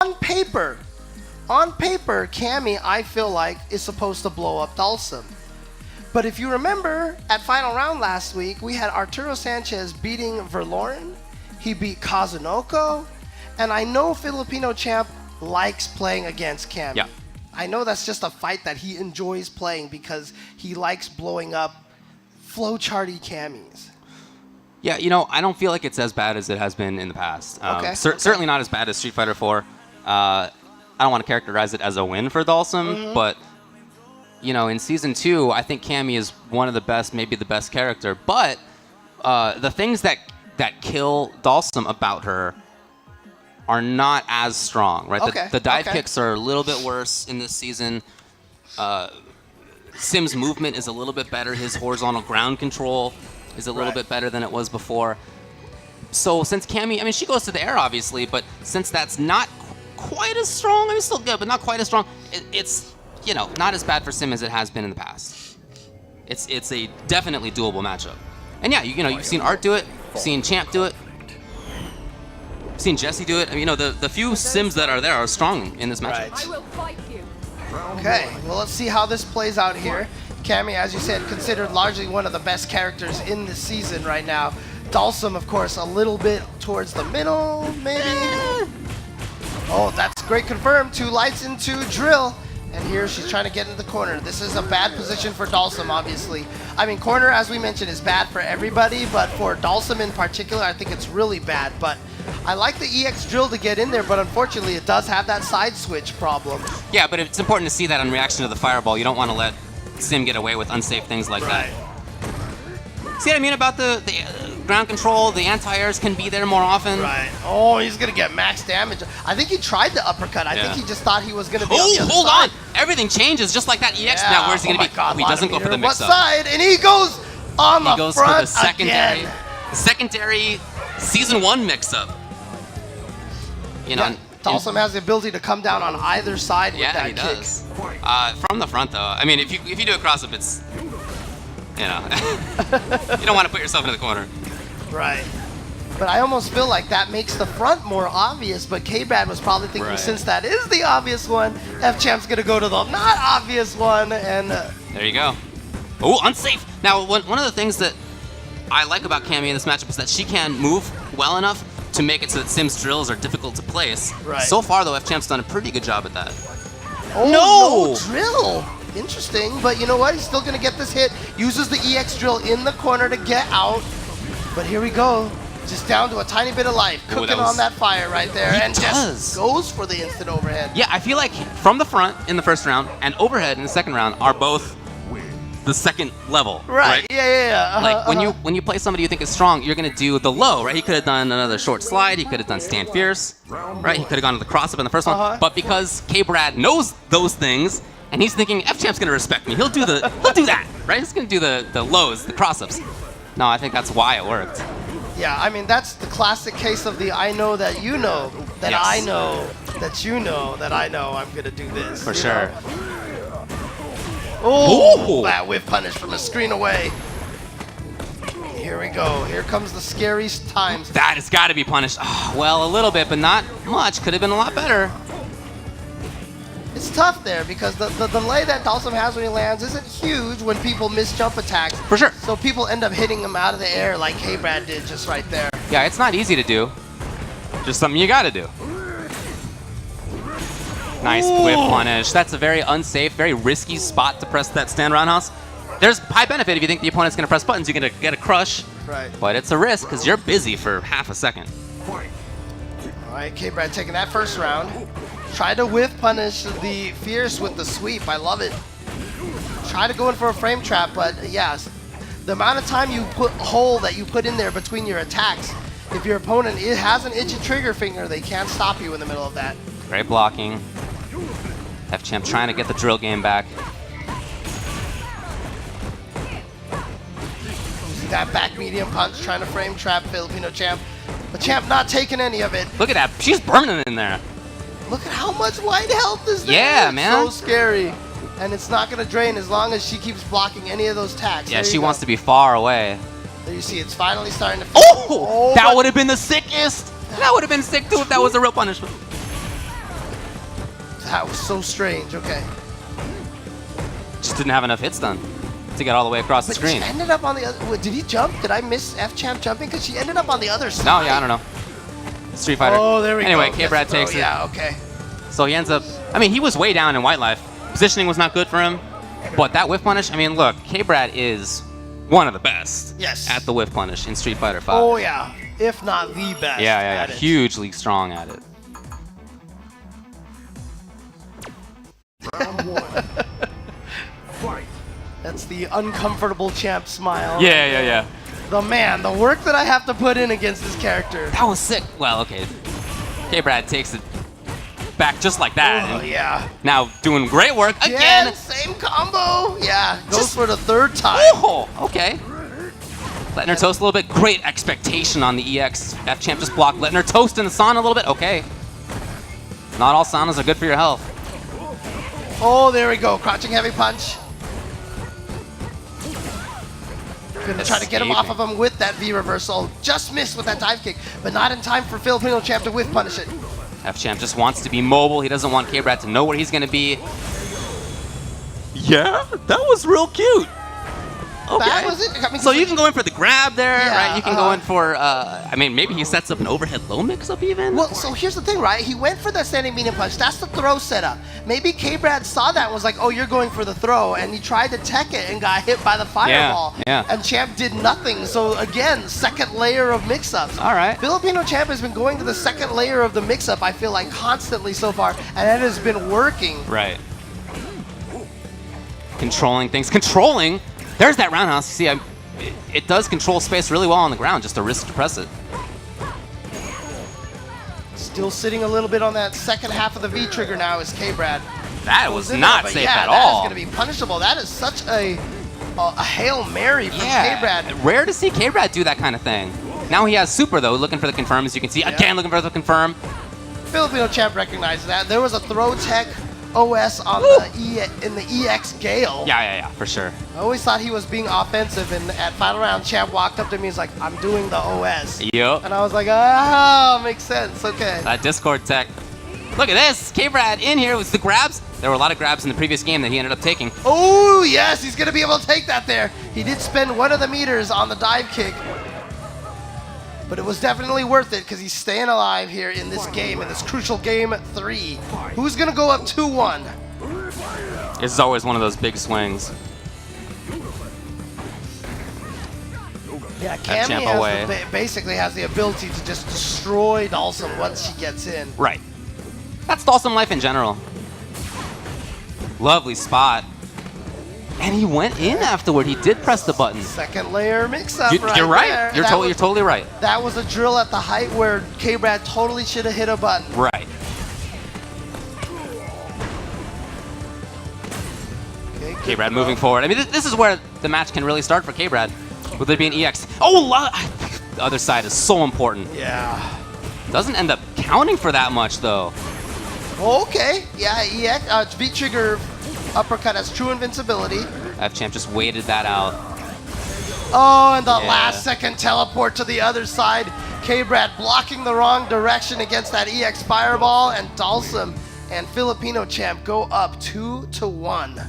on paper, Cammy, I feel like, is supposed to blow up Dhalsim. But if you remember, at final round last week, we had Arturo Sanchez beating Verloren. He beat Kazunoko. And I know Filipinochamp likes playing against Cammy. Yeah. I know that's just a fight that he enjoys playing because he likes blowing up flowcharty Cammys. Yeah, you know, I don't feel like it's as bad as it has been in the past. Okay. Certainly not as bad as Street Fighter 4. I don't want to characterize it as a win for Dhalsim, but you know, in Season 2, I think Cammy is one of the best, maybe the best character. But the things that kill Dhalsim about her are not as strong, right? Okay. The dive kicks are a little bit worse in this season. Sim's movement is a little bit better. His horizontal ground control is a little bit better than it was before. So since Cammy, I mean, she goes to the air, obviously, but since that's not quite as strong, I mean, still good, but not quite as strong, it's, you know, not as bad for Sim as it has been in the past. It's a definitely doable matchup. And yeah, you know, you've seen Art do it, you've seen Champ do it, you've seen Jesse do it. I mean, you know, the few Sims that are there are strong in this matchup. Right. I will fight you. Okay, well, let's see how this plays out here. Cammy, as you said, considered largely one of the best characters in this season right now. Dhalsim, of course, a little bit towards the middle, maybe. Oh, that's great confirmed. 2 lights into drill. And here she's trying to get into the corner. This is a bad position for Dhalsim, obviously. I mean, corner, as we mentioned, is bad for everybody, but for Dhalsim in particular, I think it's really bad. But I like the EX drill to get in there, but unfortunately, it does have that side switch problem. Yeah, but it's important to see that in reaction to the fireball. You don't want to let Sim get away with unsafe things like that. See what I mean about the ground control? The anti-airs can be there more often. Right. Oh, he's going to get max damage. I think he tried the uppercut. I think he just thought he was going to be on the other hold side. on. Everything changes just like that EX now. Where's he going to be? God, he doesn't go for the mix-up. What side? And he goes on the goes front for the secondary. again. The secondary Season 1 mix-up. You know, Dhalsim has the ability to come down on either side with that he kick. does. From the front, though. I mean, if you do a cross-up, it's, you know, you don't want to put yourself into the corner. Right. But I almost feel like that makes the front more obvious, but K-Brad was probably thinking since that is the obvious one, F-Champ's going to go to the not obvious one, and... there you go. Oh, unsafe! Now, one of the things that I like about Cammy in this matchup is that she can move well enough to make it so that Sim's drills are difficult to place. Right. So far, though, F-Champ's done a pretty good job at that. Oh, no drill! Interesting, but you know what? He's still going to get this hit. Uses the EX drill in the corner to get out. But here we go. Just down to a tiny bit of life. Cooking on that fire right there. And just goes for the instant overhead. Yeah, I feel like from the front in the first round and overhead in the second round are both the second level. Right. Yeah. Like when you play somebody you think is strong, you're gonna do the low, right? He could have done another short slide. He could have done stand fierce, right? He could have gone to the cross up in the first one. But because K-Brad knows those things and he's thinking F-Champ's gonna respect me, he'll do that, right? He's gonna do the lows, the cross ups. No, I think that's why it worked. Yeah, I mean, that's the classic case of the I know that you know, that I know, that you know, that I know I'm going to do this. For sure. Oh, that whip punish from a screen away. Here we go. Here comes the scariest times. That has got to be punished. Oh, well, a little bit, but not much. Could have been a lot better. It's tough there because the delay that Dhalsim has when he lands isn't huge when people miss jump attacks. For sure. So people end up hitting him out of the air like K-Brad did just right there. Yeah, it's not easy to do. Just something you got to do. Nice whip punish. That's a very unsafe, very risky spot to press that stand roundhouse. There's high benefit if you think the opponent's going to press buttons. You're going to get a crush. Right. But it's a risk because you're busy for half a second. All right, K-Brad taking that first round. Try to whiff punish the Fierce with the sweep. I love it. Try to go in for a frame trap, but yes, the amount of time you hole that you put in there between your attacks, if your opponent has an itchy trigger finger, they can't stop you in the middle of that. Great blocking. F-Champ trying to get the drill game back. See that back medium punch trying to frame trap Filipinochamp. The Champ not taking any of it. Look at that. She's burning in there. Look at how much light health is there. Yeah, it's man. so scary. And it's not going to drain as long as she keeps blocking any of those attacks. Yeah, she wants to be far away. There you see, it's finally starting to... Oh! That would have been the sickest! That would have been sick, too, if that was a real punishment. That was so strange. Okay. Just didn't have enough hits done to get all the way across the But screen. she ended up on the other. Wait, did he jump? Did I miss F-Champ jumping? Because she ended up on the other side. No, yeah, I don't know. Street Fighter. Oh, there we go. Anyway, K-Brad takes it. Yeah, okay. So he ends up, I mean, he was way down in White Life. Positioning was not good for him. But that whiff punish, I mean, look, K-Brad is one of the best at the whiff punish in Street Fighter 5. Oh, yeah. If not the best. Yeah. Hugely strong at it. Round 1. Fight. That's the uncomfortable champ smile. Yeah. The man, the work that I have to put in against this character. That was sick. Well, okay. K-Brad takes it back just like that. Oh, yeah. Now doing great work again. Same combo. Yeah, goes for the third time. Oh, okay. Letting her toast a little bit. Great expectation on the EX. F-Champ just blocked. Letting her toast in the sauna a little bit. Okay. Not all saunas are good for your health. Oh, there we go. Crouching heavy punch. Gonna try to get him off of him with that V reversal. Just missed with that dive kick, but not in time for Filipinochamp to whiff punish it. F-Champ just wants to be mobile. He doesn't want K-Brad to know where he's gonna be. Yeah, that was real cute. Okay. That was it. I mean, so you can go in for the grab there, Yeah, right? You can go in for, I mean, maybe he sets up an overhead low mix-up even? Well, so here's the thing, right? He went for that standing medium punch. That's the throw setup. Maybe K-Brad saw that and was like, oh, you're going for the throw, and he tried to tech it and got hit by the fireball. Yeah. And Champ did nothing. So again, second layer of mix-ups. All right. Filipinochamp has been going to the second layer of the mix-up, I feel like, constantly so far, and it has been working. Right. Controlling things. Controlling! There's that roundhouse. You see, it does control space really well on the ground, just a risk to press it. Still sitting a little bit on that second half of the V trigger now is K-Brad. That was not safe at that all. is going to be punishable. That is such a Hail Mary from K-Brad. Rare to see K-Brad do that kind of thing. Now he has Super, though, looking for the confirm, as you can see. Again, looking for the confirm. Filipinochamp recognized that. There was a throw tech OS on in the EX Gale. Yeah, for sure. I always thought he was being offensive, and at final round, Champ walked up to me and was like, I'm doing the OS. Yep. And I was like, ah, makes sense, okay. That Discord tech. Look at this. K-Brad in here with the grabs. There were a lot of grabs in the previous game that he ended up taking. Oh, yes, he's going to be able to take that there. He did spend one of the meters on the dive kick. But it was definitely worth it because he's staying alive here in this game, in this crucial game 3. Who's going to go up 2-1? This is always one of those big swings. Yeah, Cammy basically has the ability to just destroy Dhalsim once she gets in. Right. That's Dhalsim life in general. Lovely spot. And he went in afterward. He did press the button. Second layer mix-up You're right. there. You're totally right. That was a drill at the height where K-Brad totally should have hit a button. Right. Okay, K-Brad moving forward. I mean, this is where the match can really start for K-Brad. Would there be an EX? Oh, the other side is so important. Yeah. Doesn't end up counting for that much, though. Okay. Yeah, EX, V-trigger uppercut has true invincibility. F-Champ just waited that out. Oh, and the last second teleport to the other side. K-Brad blocking the wrong direction against that EX fireball, and Dhalsim and Filipinochamp go up 2-1.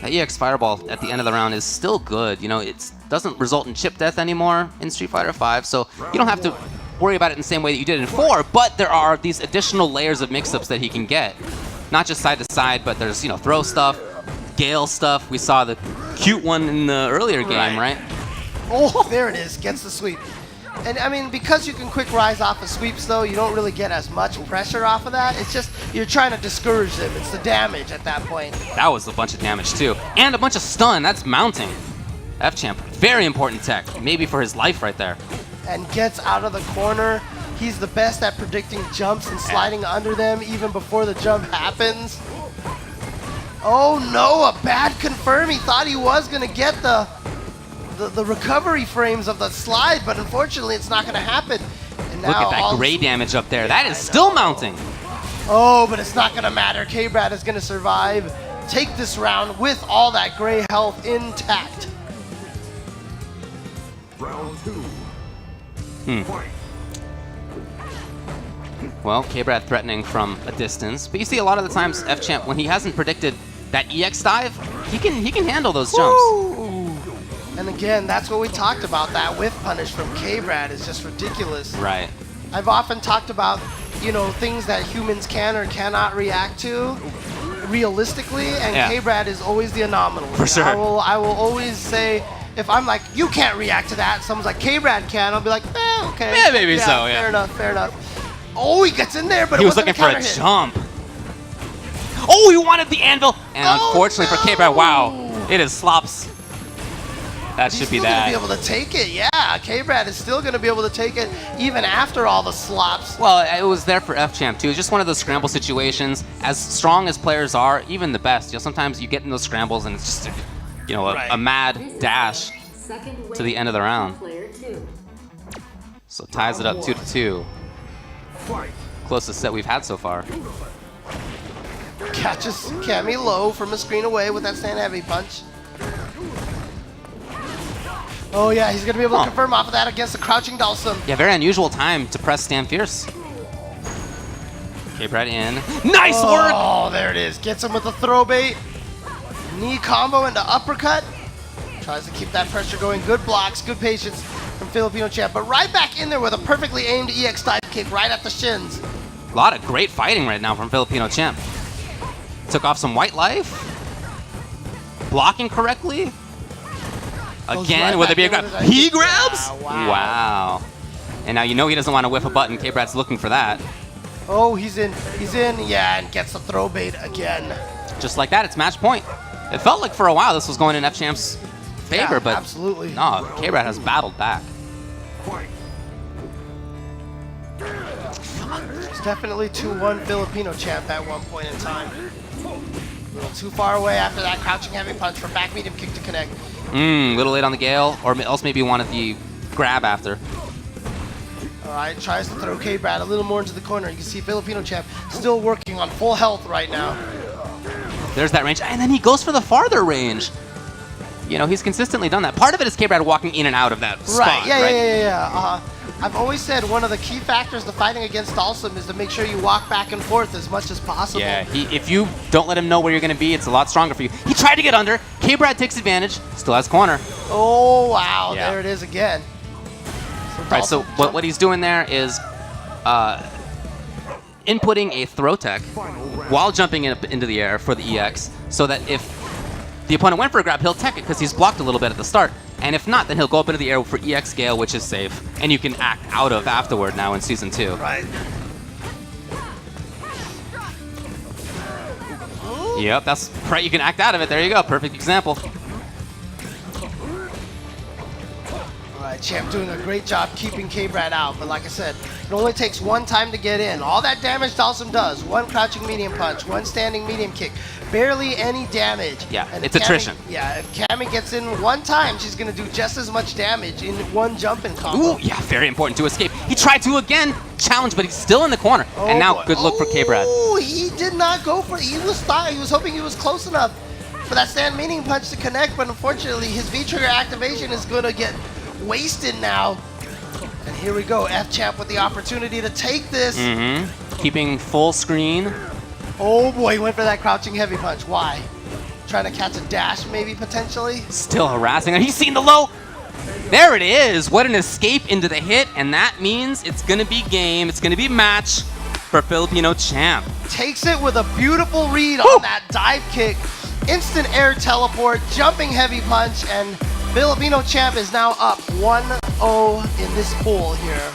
That EX fireball at the end of the round is still good. You know, it doesn't result in chip death anymore in Street Fighter 5, so you don't have to worry about it in the same way that you did in 4, but there are these additional layers of mix-ups that he can get. Not just side to side, but there's, you know, throw stuff, Gale stuff. We saw the cute one in the earlier game, right? Oh, there it is. Gets the sweep. And, I mean, because you can quick rise off of sweeps, though, you don't really get as much pressure off of that. It's just you're trying to discourage them. It's the damage at that point. That was a bunch of damage, too. And a bunch of stun. That's mounting. F-Champ, very important tech. Maybe for his life right there. And gets out of the corner. He's the best at predicting jumps and sliding under them even before the jump happens. Oh no, a bad confirm. He thought he was going to get the recovery frames of the slide, but unfortunately it's not going to happen. And now look at that gray damage up there. That is still mounting. Oh, but it's not going to matter. K-Brad is going to survive, take this round with all that gray health intact. Round 2. What Well, K-Brad threatening from a distance, but you see a lot of the times F-Champ, when he hasn't predicted that EX dive, he can handle those jumps. Woo! And again, that's what we talked about. That whiff punish from K-Brad is just ridiculous. Right. I've often talked about, you know, things that humans can or cannot react to realistically, and Yeah. K-Brad is always the anomaly. For sure. I will always say, if I'm like, you can't react to that, someone's like, K-Brad can, I'll be like, okay. Yeah, maybe so, yeah. Fair enough, fair enough. Oh, he gets in there, but He it was wasn't looking for a counter hit. jump. Oh, he wanted the anvil! And Oh, unfortunately for K-Brad, wow, it is slops. That He's should be still that. gonna be able to take it, yeah. K-Brad is still gonna be able to take it even after all the slops. Well, it was there for F-Champ too. It's just one of those scramble situations. As strong as players are, even the best, you know, sometimes you get in those scrambles and it's just, you know, Right. a mad dash to the end of the round. So ties it up 2-2. Fight. Closest set we've had so far. Catches Cammy low from a screen away with that stand heavy punch. Oh yeah, he's gonna be able to confirm off of that against the crouching Dhalsim. Yeah, very unusual time to press Stand Fierce. K-Brad in. Nice work! Oh, there it is. Gets him with the throw bait. Knee combo into uppercut. Tries to keep that pressure going. Good blocks, good patience from Filipinochamp. But right back in there with a perfectly aimed EX dive kick right at the shins. A lot of great fighting right now from Filipinochamp. Took off some white life. Blocking correctly. Goes Again, right will there back be a in grab? with that He kick. grabs? Yeah, wow. Wow. And now you know he doesn't want to whiff a button. K-Brad's looking for that. Oh, he's in, yeah, and gets the throw bait again. Just like that, it's match point. It felt like for a while this was going in F-Champ's favor, Yeah, but absolutely. no, K-Brad has battled back. Fight. It's definitely 2-1 Filipinochamp at one point in time. A little too far away after that crouching heavy punch for back medium kick to connect. Little late on the Gale, or else maybe he wanted the grab after. All right, tries to throw K-Brad a little more into the corner. You can see Filipinochamp still working on full health right now. There's that range, and then he goes for the farther range. You know, he's consistently done that. Part of it is K-Brad walking in and out of that spot, Right, yeah, right? yeah. I've always said one of the key factors to fighting against Dhalsim is to make sure you walk back and forth as much as possible. Yeah, if you don't let him know where you're going to be, it's a lot stronger for you. He tried to get under. K-Brad takes advantage. Still has corner. Oh, wow, Yeah. there it is again. Right, so what he's doing there is inputting a throw tech while jumping into the air for the EX, so that if the opponent went for a grab, he'll tech it because he's blocked a little bit at the start. And if not, then he'll go up into the air for EX Gale, which is safe. And you can act out of afterward now in Season 2. Right. Yep, that's right. You can act out of it. There you go. Perfect example. All right, Champ doing a great job keeping K-Brad out, but like I said, it only takes one time to get in. All that damage Dhalsim does, one crouching medium punch, one standing medium kick, barely any damage. Yeah, And it's if attrition. Yeah, if Cammy gets in one time, she's gonna do just as much damage in one jumping combo. Ooh, yeah, very important to escape. He tried to again challenge, but he's still in the corner. Oh, and now, boy. good look for K-Brad. Oh, he did not go for it. He was hoping he was close enough for that stand medium punch to connect, but unfortunately his V-trigger activation is gonna get wasted now. And here we go, F-Champ with the opportunity to take this. Keeping full screen. Oh boy, he went for that crouching heavy punch. Why? Trying to catch a dash maybe potentially? Still harassing him. He's seen the low. There it is. What an escape into the hit. And that means it's going to be game. It's going to be match for Filipinochamp. Takes it with a beautiful read on that dive kick. Instant air teleport, jumping heavy punch, and Filipinochamp is now up 1-0 in this pool here.